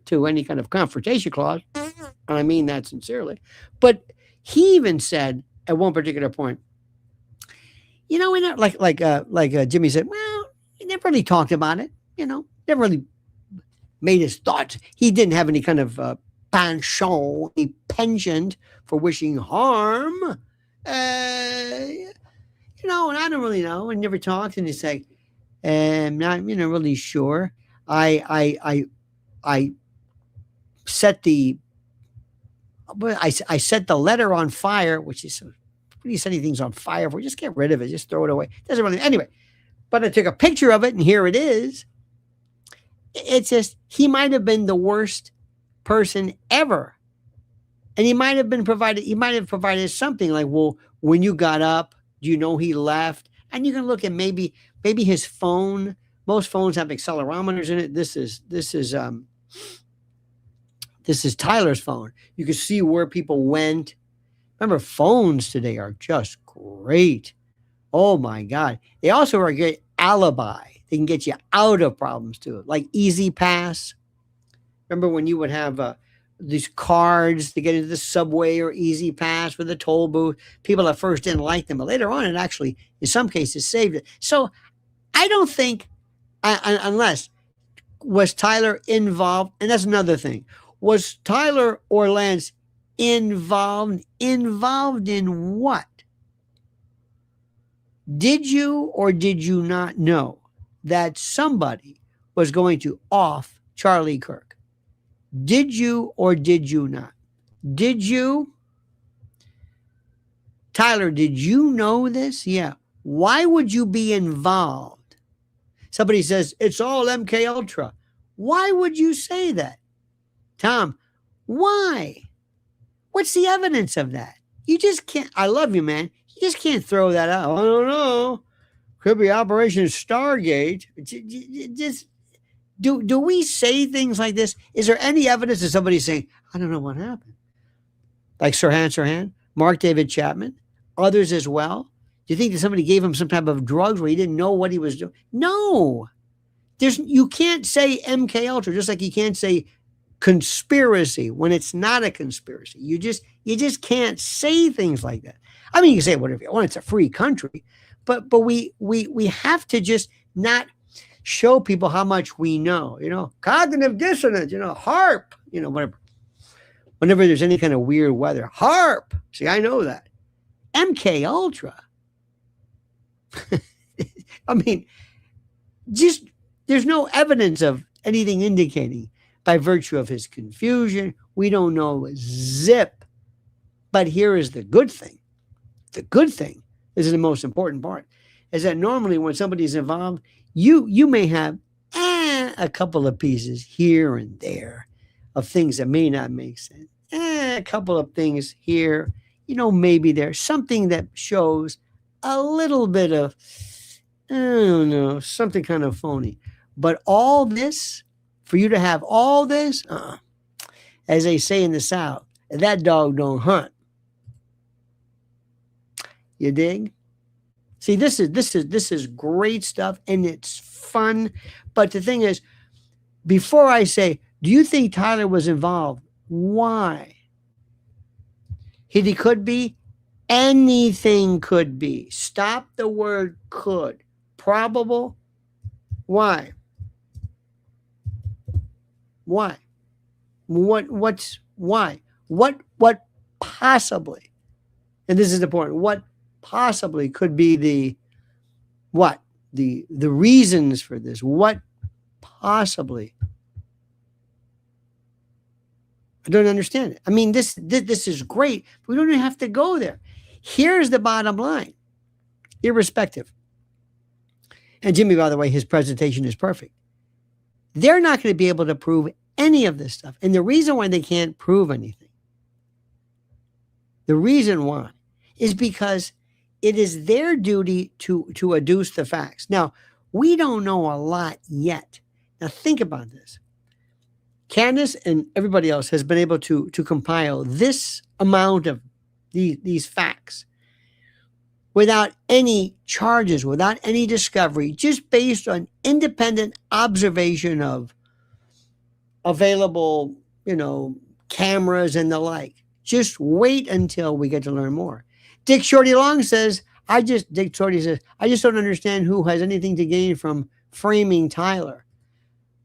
to any kind of confrontation clause, and I mean that sincerely. But he even said at one particular point, like Jimmy said, well, he never really talked about it, never really made his thoughts. He didn't have any kind of penchant, any penchant for wishing harm. And I don't really know. I never talked, and he's like, I'm not, really sure. I set the letter on fire, which is, what do you set anything on fire for? Just get rid of it. Just throw it away. Doesn't really, anyway. But I took a picture of it, and here it is. It's just, he might have been the worst person ever. And he might have provided something like, well, when you got up, do you know he left? And you can look at maybe his phone. Most phones have accelerometers in it. This is Tyler's phone. You can see where people went. Remember, phones today are just great. Oh my God. They also are a great alibi. They can get you out of problems too, like Easy Pass. Remember when you would have these cards to get into the subway, or Easy Pass with the toll booth? People at first didn't like them, but later on it actually, in some cases, saved it. So I don't think, unless, was Tyler involved? And that's another thing. Was Tyler or Lance involved in what? Did you or did you not know that somebody was going to off Charlie Kirk? Did you or did you not? Did you? Tyler, did you know this? Yeah. Why would you be involved? Somebody says, it's all MK Ultra. Why would you say that? Tom, why? What's the evidence of that? You just can't. I love you, man. You just can't throw that out. I don't know. Could be Operation Stargate. Just do we say things like this? Is there any evidence of somebody saying, I don't know what happened? Like Sirhan, Mark David Chapman, others as well. Do you think that somebody gave him some type of drugs where he didn't know what he was doing? No. You can't say MK Ultra, just like you can't say conspiracy when it's not a conspiracy. You just can't say things like that. I mean, you can say whatever you want. It's a free country, but we have to just not show people how much we know. Cognitive dissonance. HARP. Whatever. Whenever there's any kind of weird weather, HARP. See, I know that. MK Ultra. I mean, just there's no evidence of anything indicating, by virtue of his confusion, we don't know zip. But here is the good thing. The good thing, this is the most important part. is that normally when somebody's involved, you may have a couple of pieces here and there of things that may not make sense. A couple of things here, maybe there's something that shows a little bit of, I don't know, something kind of phony. But all this, for you to have all this, as they say in the South, that dog don't hunt. You dig? See, this is great stuff, and it's fun. But the thing is, before I say, do you think Tyler was involved? Why? He could be. Anything could be. Stop the word could. Probable. Why? Why? What's why? What possibly? And this is important. What possibly could be the reasons for this? What possibly? I don't understand it. I mean, this is great. We don't even have to go there. Here's the bottom line, irrespective. And Jimmy, by the way, his presentation is perfect. They're not going to be able to prove any of this stuff. And the reason why they can't prove anything, the reason why, is because it is their duty to adduce the facts. Now, we don't know a lot yet. Now, think about this. Candace and everybody else has been able to compile this amount of these facts without any charges, without any discovery, just based on independent observation of available, cameras and the like. Just wait until we get to learn more. Dick Shorty Long says, Dick Shorty says, I just don't understand who has anything to gain from framing Tyler.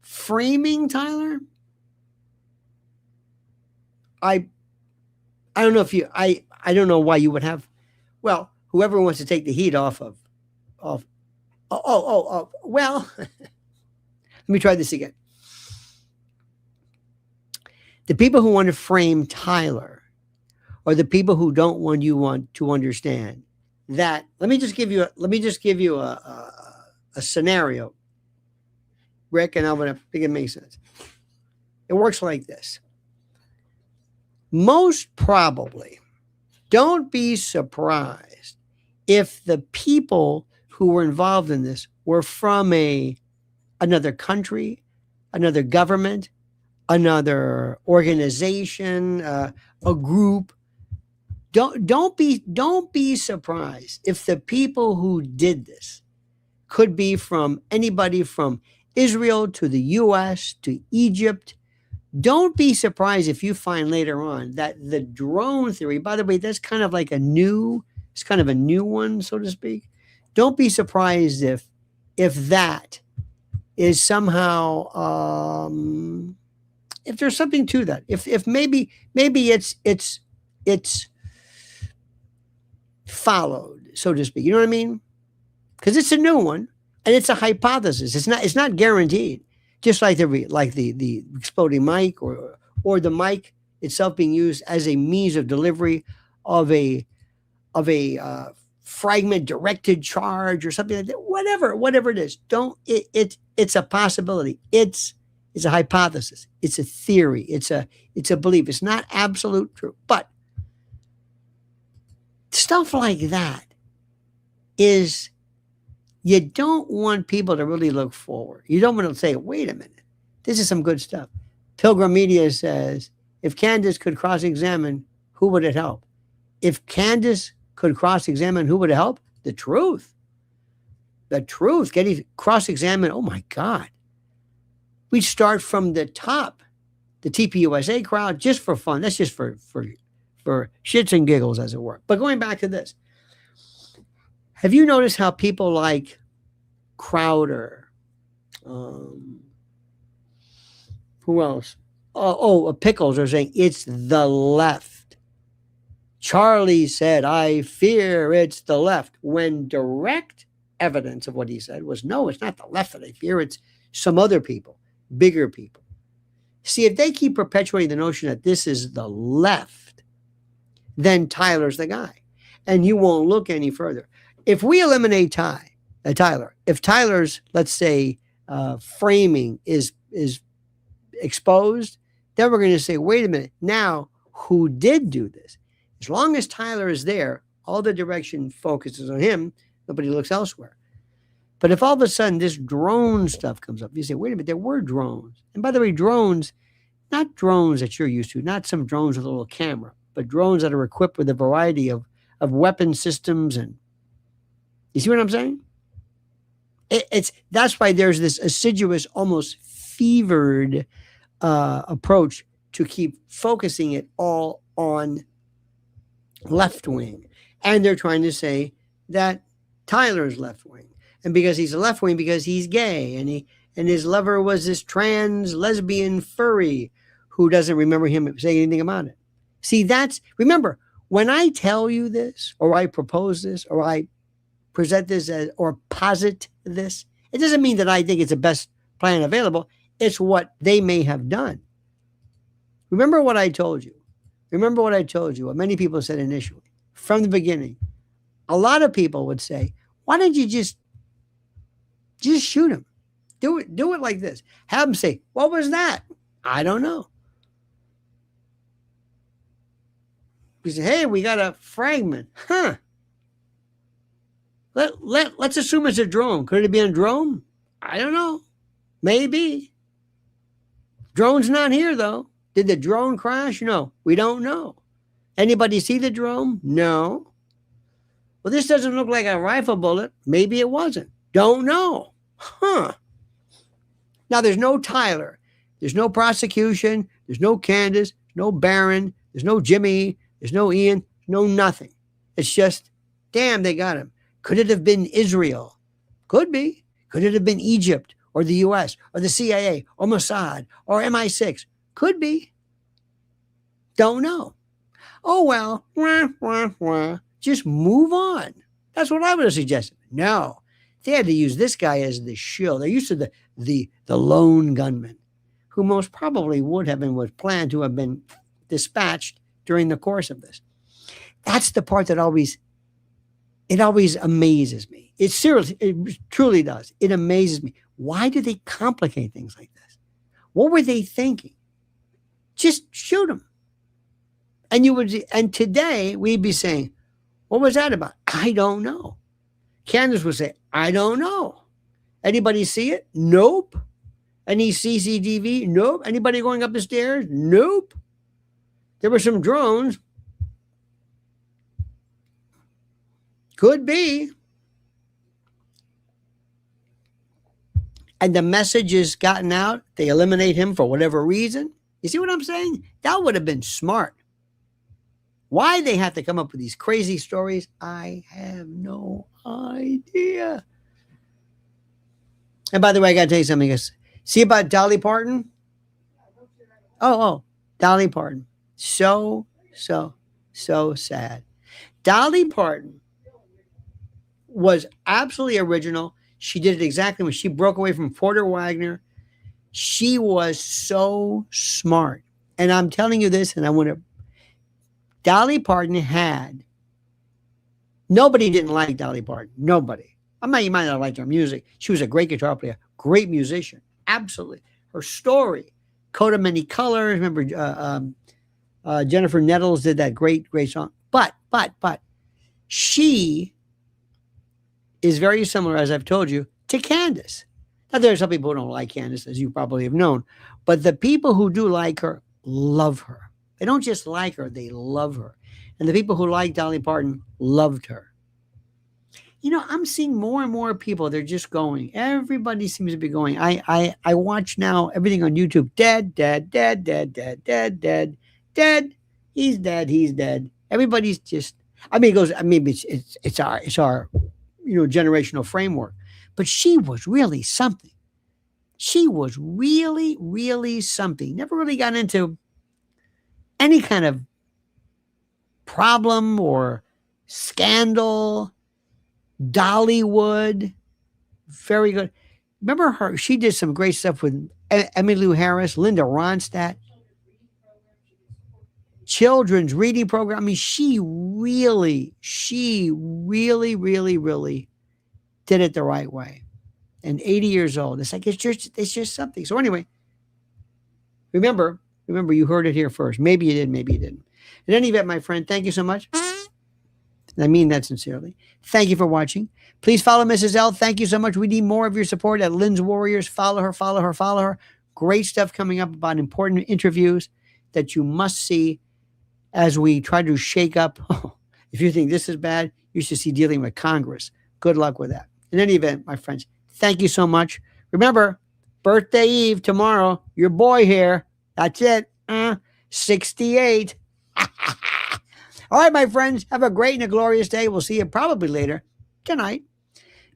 Framing Tyler? I don't know if you, I don't know why you would have, well, whoever wants to take the heat off of, well, let me try this again. The people who want to frame Tyler are the people who don't want to understand that. Let me just give you a scenario, Rick, and I'm going to think it makes sense. It works like this. Most probably, don't be surprised if the people who were involved in this were from another country, another government, another organization, a group. Don't be surprised if the people who did this could be from anybody from Israel to the U.S. to Egypt. Don't be surprised if you find later on that the drone theory, by the way, that's kind of like a new one, so to speak. Don't be surprised if that is somehow, if there's something to that, if maybe it's followed, so to speak. You know what I mean? Because it's a new one and it's a hypothesis. It's not guaranteed. Just like the exploding mic or the mic itself being used as a means of delivery of a fragment directed charge or something like that. Whatever it is, it's a possibility. It's a hypothesis. It's a theory. It's a belief. It's not absolute truth. But stuff like that is, you don't want people to really look forward. You don't want to say, wait a minute, this is some good stuff. Pilgrim Media says, if Candace could cross-examine, who would it help? If Candace could cross-examine, who would it help? The truth. The truth. Getting cross-examined, oh my God. We start from the top. The TPUSA crowd, just for fun. That's just for shits and giggles, as it were. But going back to this, have you noticed how people like Crowder, who else? Pickles are saying it's the left. Charlie said, I fear it's the left. When direct evidence of what he said was, no, it's not the left that I fear. It's some other people, bigger people. See, if they keep perpetuating the notion that this is the left, then Tyler's the guy. And you won't look any further. If we eliminate Ty Tyler. If Tyler's, let's say, framing is exposed, then we're going to say, wait a minute, now who did do this? As long as Tyler is there, all the direction focuses on him. Nobody looks elsewhere. But if all of a sudden this drone stuff comes up, you say, wait a minute, there were drones. And by the way, drones, not drones that you're used to, not some drones with a little camera, but drones that are equipped with a variety of weapon systems. And you see what I'm saying? That's why there's this assiduous, almost fevered approach to keep focusing it all on left wing. And they're trying to say that Tyler's left wing. And because he's a left wing, because he's gay, and his lover was this trans lesbian furry who doesn't remember him saying anything about it. See, remember, when I tell you this, or I propose this, or I present this or posit this, it doesn't mean that I think it's the best plan available. It's what they may have done. Remember what I told you. Remember what I told you, what many people said initially, from the beginning. A lot of people would say, why don't you just shoot him? Do it like this. Have him say, what was that? I don't know. We say, hey, we got a fragment. Huh. Let's assume it's a drone. Could it be a drone? I don't know. Maybe. Drone's not here, though. Did the drone crash? No, we don't know. Anybody see the drone? No. Well, this doesn't look like a rifle bullet. Maybe it wasn't. Don't know. Huh. Now, there's no Tyler. There's no prosecution. There's no Candace. No Barron. There's no Jimmy. There's no Ian. No nothing. It's just, damn, they got him. Could it have been Israel? Could be. Could it have been Egypt or the U.S. or the CIA or Mossad or MI6? Could be. Don't know. Oh, well, just move on. That's what I would have suggested. No, they had to use this guy as the shield. They're used to the lone gunman, who most probably would have been was planned to have been dispatched during the course of this. That's the part that always amazes me. It truly does. It amazes me. Why do they complicate things like this? What were they thinking? Just shoot him. And today we'd be saying, what was that about? I don't know. Candace would say, I don't know. Anybody see it? Nope. Any CCTV? Nope. Anybody going up the stairs? Nope. There were some drones. Could be. And the message has gotten out. They eliminate him for whatever reason. You see what I'm saying? That would have been smart. Why they have to come up with these crazy stories, I have no idea. And by the way, I got to tell you something. See about Dolly Parton? Oh, Dolly Parton. So sad. Dolly Parton was absolutely original. She did it exactly when she broke away from Porter Wagner. She was so smart. And I'm telling you this, and I want to. Dolly Parton nobody didn't like Dolly Parton. Nobody. You might not like her music. She was a great guitar player, great musician. Absolutely. Her story, Coat of Many Colors. Remember, Jennifer Nettles did that great song. But she is very similar, as I've told you, to Candace. Now, there are some people who don't like Candace, as you probably have known, but the people who do like her love her. They don't just like her, they love her. And the people who like Dolly Parton loved her. You know, I'm seeing more and more people, they're just going. Everybody seems to be going. I watch now everything on YouTube. Dead. He's dead. Everybody's just, it's our generational framework. But she was really something. She was really, really something. Never really got into any kind of problem or scandal. Dollywood, very good. Remember her? She did some great stuff with Emmylou Harris, Linda Ronstadt. Children's reading program. I mean, she really did it the right way. And 80 years old. It's like, it's just something. So anyway, remember, you heard it here first. Maybe you did, maybe you didn't. In any event, my friend, thank you so much. And I mean that sincerely. Thank you for watching. Please follow Mrs. L. Thank you so much. We need more of your support at Lynn's Warriors. Follow her. Great stuff coming up about important interviews that you must see as we try to shake up. If you think this is bad, you should see dealing with Congress. Good luck with that. In any event, my friends, thank you so much. Remember, birthday eve tomorrow. Your boy here. That's it. 68. All right, my friends, have a great and a glorious day. We'll see you probably later tonight.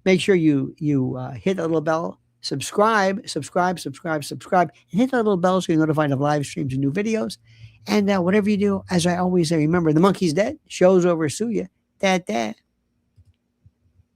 Make sure you hit the little bell, subscribe, and hit the little bell so you're notified of live streams and new videos. And whatever you do, as I always say, remember, the monkey's dead. Show's over. Sue ya. That.